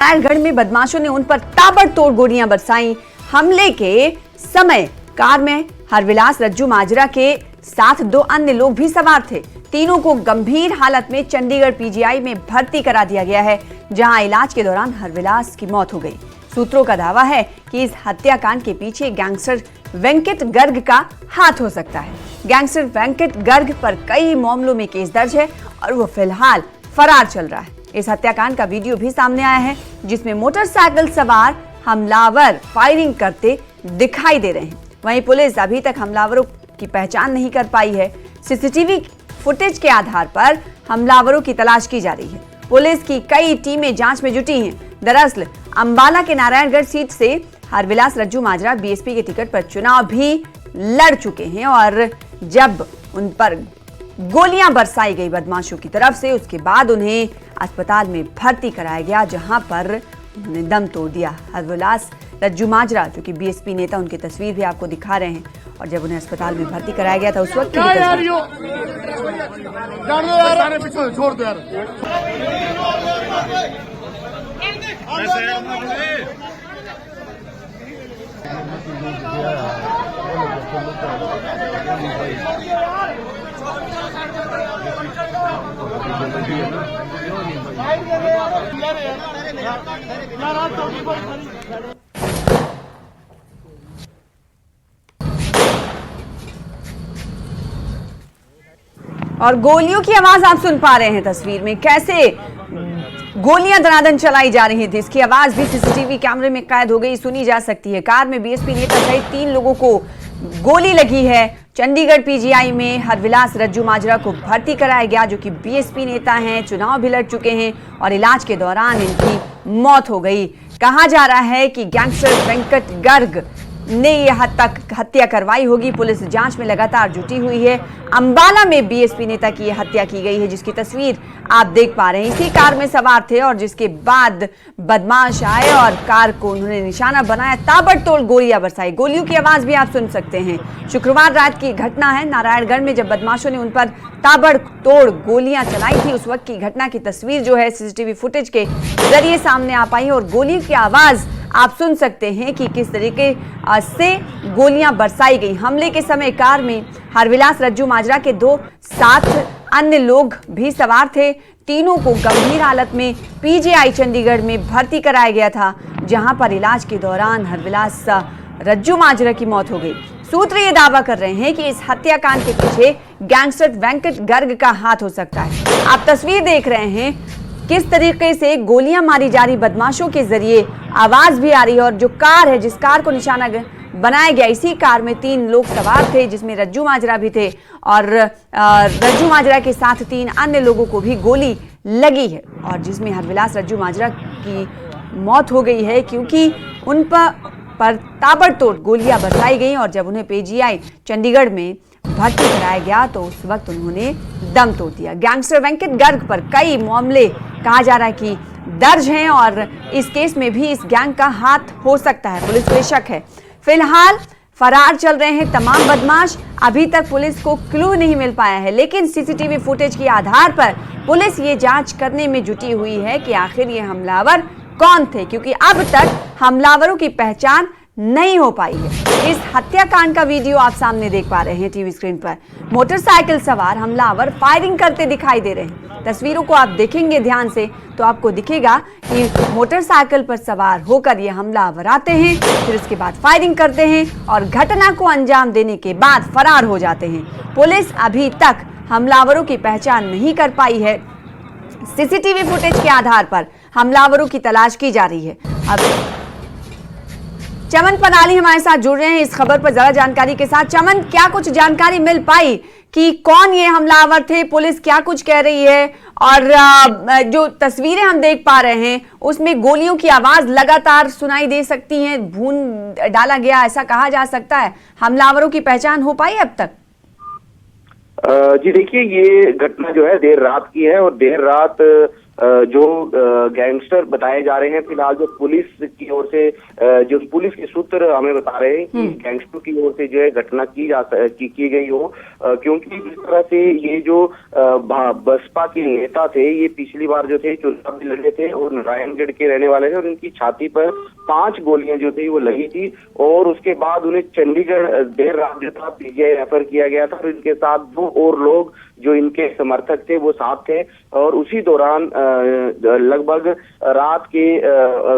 नारायणगढ़ में बदमाशों ने उन पर ताबड़तोड़ गोलियां बरसाई। हमले के समय कार में हरविलास रज्जू माजरा के साथ 2 अन्य लोग भी सवार थे। तीनों को गंभीर हालत में चंडीगढ़ पीजीआई में भर्ती करा दिया गया है, जहां इलाज के दौरान हरविलास की मौत हो गई। सूत्रों का दावा है कि इस हत्याकांड के पीछे गैंगस्टर वेंकट गर्ग का हाथ हो सकता है। गैंगस्टर वेंकट गर्ग पर कई मामलों में केस दर्ज है और वो फिलहाल फरार चल रहा है। इस हत्याकांड का वीडियो भी सामने आया है, जिसमें मोटरसाइकिल सवार हमलावर फायरिंग करते दिखाई दे रहे हैं। वहीं पुलिस अभी तक हमलावरों की पहचान नहीं कर पाई है। सीसीटीवी फुटेज के आधार पर हमलावरों की तलाश की जा रही है। पुलिस की कई टीमें जांच में जुटी हैं। दरअसल अंबाला के नारायणगढ़ सीट से हरविलास रज्जू माजरा बीएसपी के टिकट पर चुनाव भी लड़ चुके हैं और जब उन पर गोलियां बरसाई गई बदमाशों की तरफ से, उसके बाद उन्हें अस्पताल में भर्ती कराया गया, जहां पर उन्होंने दम तोड़ दिया। हरविलास रज्जू माजरा जो कि बीएसपी नेता, उनकी तस्वीर भी आपको दिखा रहे हैं, और जब उन्हें अस्पताल में भर्ती कराया गया था उस वक्त की और गोलियों की आवाज आप सुन पा रहे हैं तस्वीर में, कैसे गोलियां दनादन चलाई जा रही थी। इसकी आवाज भी सीसीटीवी कैमरे में कैद हो गई, सुनी जा सकती है। कार में बीएसपी नेता सहित 3 लोगों को गोली लगी है। चंडीगढ़ पीजीआई में हरविलास रज्जू माजरा को भर्ती कराया गया, जो कि बीएसपी नेता हैं, चुनाव भी लड़ चुके हैं और इलाज के दौरान इनकी मौत हो गई। कहा जा रहा है कि गैंगस्टर वेंकट गर्ग ने यह हत्या करवाई होगी। पुलिस जांच में लगातार जुटी हुई है। अंबाला में बीएसपी नेता की यह हत्या की गई है, जिसकी तस्वीर आप देख पा रहे हैं। इसी कार में सवार थे और जिसके बाद बदमाश आए और कार को उन्होंने निशाना बनाया, ताबड़तोड़ गोलियां बरसाई। गोलियों की आवाज भी आप सुन सकते हैं। शुक्रवार रात की घटना है नारायणगढ़ में, जब बदमाशों ने उन पर ताबड़तोड़ गोलियां चलाई थी। उस वक्त की घटना की तस्वीर जो है सीसीटीवी फुटेज के जरिए सामने आ पाई और गोलियों की आवाज आप सुन सकते हैं कि किस तरीके से गोलियां बरसाई गई। हमले के समय कार में हरविलास रज्जू माजरा के 7 अन्य लोग भी सवार थे। तीनों को गंभीर हालत में पीजीआई चंडीगढ़ में भर्ती कराया गया था, जहां पर इलाज के दौरान हरविलास रज्जू माजरा की मौत हो गई। सूत्र ये दावा कर रहे हैं कि इस हत्याकांड के पीछे गैंगस्टर वेंकट गर्ग का हाथ हो सकता है। आप तस्वीर देख रहे हैं किस तरीके से गोलियां मारी जा रही, बदमाशों के जरिए आवाज भी आ रही है। और जो कार है, जिस कार को निशाना बनाया गया, इसी कार में 3 लोग सवार थे, जिसमें रज्जू माजरा भी थे और रज्जू माजरा के साथ 3 अन्य लोगों को भी गोली लगी है, और जिसमें हरविलास रज्जू माजरा की मौत हो गई है, क्योंकि उन पर ताबड़तोड़ गोलियां बरसाई गई। और जब उन्हें पीजीआई चंडीगढ़ में भर्ती कराया गया तो उस वक्त उन्होंने दम तोड़ दिया। गैंगस्टर वेंकट गर्ग पर कई मामले कहा जा रहा है कि दर्ज हैं और इस केस में भी इस गैंग का हाथ हो सकता है। पुलिस को शक है। फिलहाल फरार चल रहे हैं तमाम बदमाश। अभी तक पुलिस को क्लू नहीं मिल पाया है, लेकिन सीसीटीवी फुटेज के आधार पर पुलिस ये जांच करने में जुटी हुई है कि आखिर ये हमलावर कौन थे, क्योंकि अब तक हमलावरों की पहचान नहीं हो पाई है। इस हत्याकांड का वीडियो आप सामने देख पा रहे हैं टीवी स्क्रीन पर। मोटरसाइकिल सवार हमलावर फायरिंग करते दिखाई दे रहे हैं। तस्वीरों को आप देखेंगे ध्यान से तो आपको दिखेगा कि मोटरसाइकिल पर सवार होकर ये हमलावर आते हैं, फिर उसके बाद फायरिंग करते हैं और घटना को अंजाम देने के बाद फरार हो जाते हैं। पुलिस अभी तक हमलावरों की पहचान नहीं कर पाई है। सीसीटीवी फुटेज के आधार पर हमलावरों की तलाश की जा रही है। अब चमन पनाली हमारे साथ जुड़ रहे हैं इस खबर पर ज्यादा जानकारी के साथ। चमन, क्या कुछ जानकारी मिल पाई कि कौन ये हमलावर थे? पुलिस क्या कुछ कह रही है? और जो तस्वीरें हम देख पा रहे हैं उसमें गोलियों की आवाज लगातार सुनाई दे सकती है, भून डाला गया, ऐसा कहा जा सकता है। हमलावरों की पहचान हो पाई अब तक? जी देखिए, ये घटना जो है देर रात की है और देर रात जो गैंगस्टर बताए जा रहे हैं, फिलहाल जो पुलिस की ओर से जो पुलिस के सूत्र हमें बता रहे हैं कि गैंगस्टरों की ओर से जो है घटना की गई हो, क्योंकि इस तरह से ये जो बसपा के नेता थे, ये पिछली बार जो थे चुनाव में लड़े थे और नारायणगढ़ के रहने वाले थे और उनकी छाती पर 5 गोलियां जो थी वो लगी थी और उसके बाद उन्हें चंडीगढ़ देर रात जो था पीजीआई रेफर किया गया था और इनके साथ 2 और लोग जो इनके समर्थक थे वो साथ थे और उसी दौरान लगभग रात के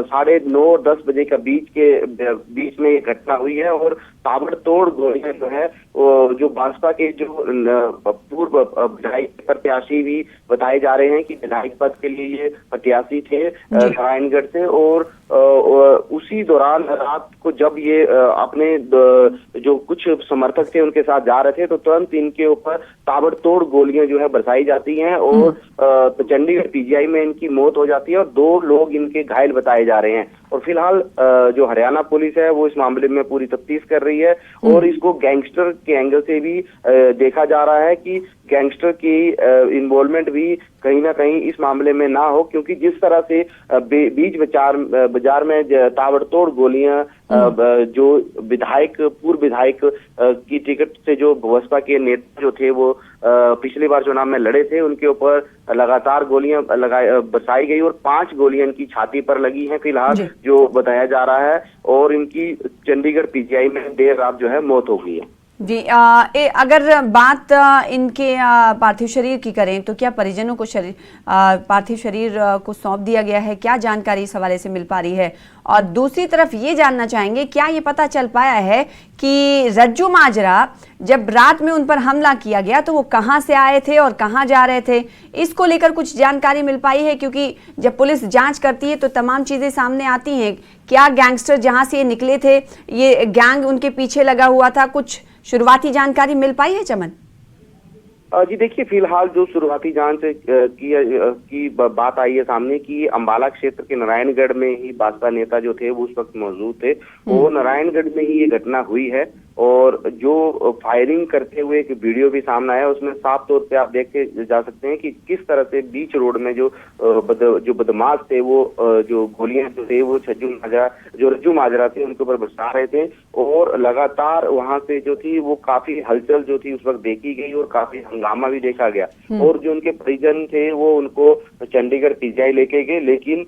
9:30-10 बजे का बीच में ये घटना हुई है और ताबड़तोड़ गोलियां जो है जो भाजपा के जो पूर्व विधायक प्रत्याशी भी बताए जा रहे हैं कि विधायक पद के लिए ये प्रत्याशी थे नारायणगढ़ से और उसी दौरान रात को जब ये अपने जो कुछ समर्थक थे उनके साथ जा रहे थे तो तुरंत इनके ऊपर ताबड़तोड़ गोलियां जो है बरसाई जाती हैं और तो चंडीगढ़ पीजीआई में इनकी मौत हो जाती है और 2 लोग इनके घायल बताए जा रहे हैं और फिलहाल जो हरियाणा पुलिस है वो इस मामले में पूरी तफ्तीश कर रही है और इसको गैंगस्टर के एंगल से भी देखा जा रहा है कि गैंगस्टर की इन्वॉल्वमेंट भी कहीं ना कहीं इस मामले में ना हो, क्योंकि जिस तरह से बीच बाजार में ताबड़तोड़ गोलियां जो पूर्व विधायक की टिकट से जो बसपा के नेता जो थे वो पिछली बार चुनाव में लड़े थे, उनके ऊपर लगातार गोलियां बरसाई गई और 5 गोलियां इनकी छाती पर लगी हैं फिलहाल जो बताया जा रहा है और इनकी चंडीगढ़ पीजीआई में देर रात जो है मौत हो गई है। जी अगर बात इनके पार्थिव शरीर की करें तो क्या परिजनों को पार्थिव शरीर को सौंप दिया गया है? क्या जानकारी इस हवाले से मिल पा रही है? और दूसरी तरफ ये जानना चाहेंगे, क्या ये पता चल पाया है कि रज्जू माजरा जब रात में उन पर हमला किया गया तो वो कहां से आए थे और कहां जा रहे थे? इसको लेकर कुछ जानकारी मिल पाई है? क्योंकि जब पुलिस जांच करती है तो तमाम चीजें सामने आती हैं। क्या गैंगस्टर जहां से ये निकले थे, ये गैंग उनके पीछे लगा हुआ था? कुछ शुरुआती जानकारी मिल पाई है चमन? जी देखिए, फिलहाल जो शुरुआती जांच की बात आई है सामने की अंबाला क्षेत्र के नारायणगढ़ में ही भाजपा नेता जो थे वो उस वक्त मौजूद थे, वो नारायणगढ़ में ही ये घटना हुई है और जो फायरिंग करते हुए एक वीडियो भी सामने आया उसमें साफ तौर पे आप देखे जा सकते हैं कि किस तरह से बीच रोड में जो बदमाश थे वो जो गोलियां जो थे वो रज्जू माजरा थे उनके ऊपर बरसा रहे थे और लगातार वहां से जो थी वो काफी हलचल जो थी उस वक्त देखी गई और काफी हंगामा भी देखा गया और जो उनके परिजन थे वो उनको चंडीगढ़ पीजीआई लेके गए, लेकिन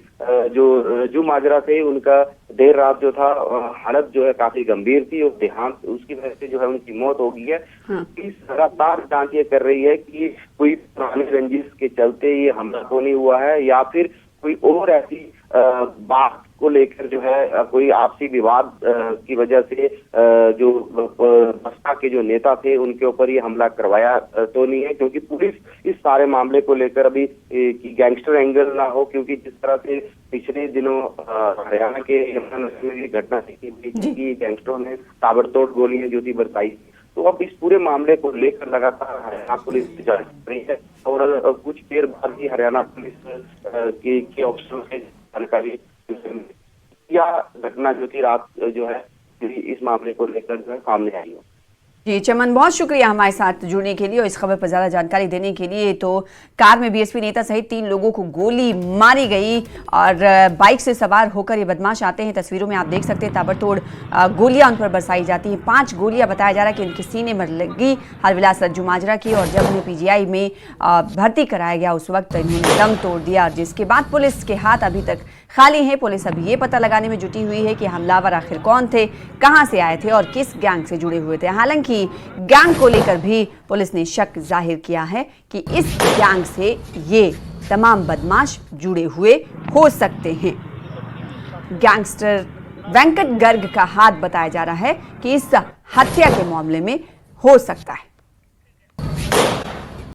जो रज्जू माजरा थे उनका देर रात जो था हालत जो है काफी गंभीर थी और देहांत उसकी वजह से जो है उनकी मौत हो गई है। इस लगातार जांच ये कर रही है कि कोई पुरानी रंजिश के चलते ये हमला तो नहीं हुआ है या फिर कोई और ऐसी बात को लेकर जो है कोई आपसी विवाद की वजह से जो बसपा के जो नेता थे उनके ऊपर ये हमला करवाया तो नहीं है, क्योंकि पुलिस इस सारे मामले को लेकर अभी कि गैंगस्टर एंगल ना हो, क्योंकि जिस तरह से पिछले दिनों हरियाणा के यमुनानगर में गघटना थी गैंगस्टरों ने ताबड़तोड़ गोलियां जो थी बरसाई, तो अब इस पूरे मामले को लेकर लगातार हरियाणा पुलिस जांच कर रही है और कुछ देर बाद ही हरियाणा पुलिस के ऑफिसरों से जानकारी या घटना जो थी रात जो है इस मामले को लेकर जो है सामने आई हो। जी चमन, बहुत शुक्रिया हमारे साथ जुड़ने के लिए और इस खबर पर ज्यादा जानकारी देने के लिए। तो कार में बीएसपी नेता सहित 3 लोगों को गोली मारी गई और बाइक से सवार होकर ये बदमाश आते हैं। तस्वीरों में आप देख सकते हैं ताबड़तोड़ गोलियां उन पर बरसाई जाती हैं। 5 गोलियां बताया जा रहा है कि उनके सीने में लगी हरविलास रज्जू माजरा की और जब उन्हें पीजीआई में भर्ती कराया गया उस वक्त इन्होंने दम तोड़ दिया, जिसके बाद पुलिस के हाथ अभी तक खाली है। पुलिस अभी ये पता लगाने में जुटी हुई है कि हमलावर आखिर कौन थे, कहां से आए थे और किस गैंग से जुड़े हुए थे। हालांकि गैंग को लेकर भी पुलिस ने शक जाहिर किया है कि इस गैंग से ये तमाम बदमाश जुड़े हुए हो सकते हैं। गैंगस्टर वेंकट गर्ग का हाथ बताया जा रहा है कि इस हत्या के मामले में हो सकता है।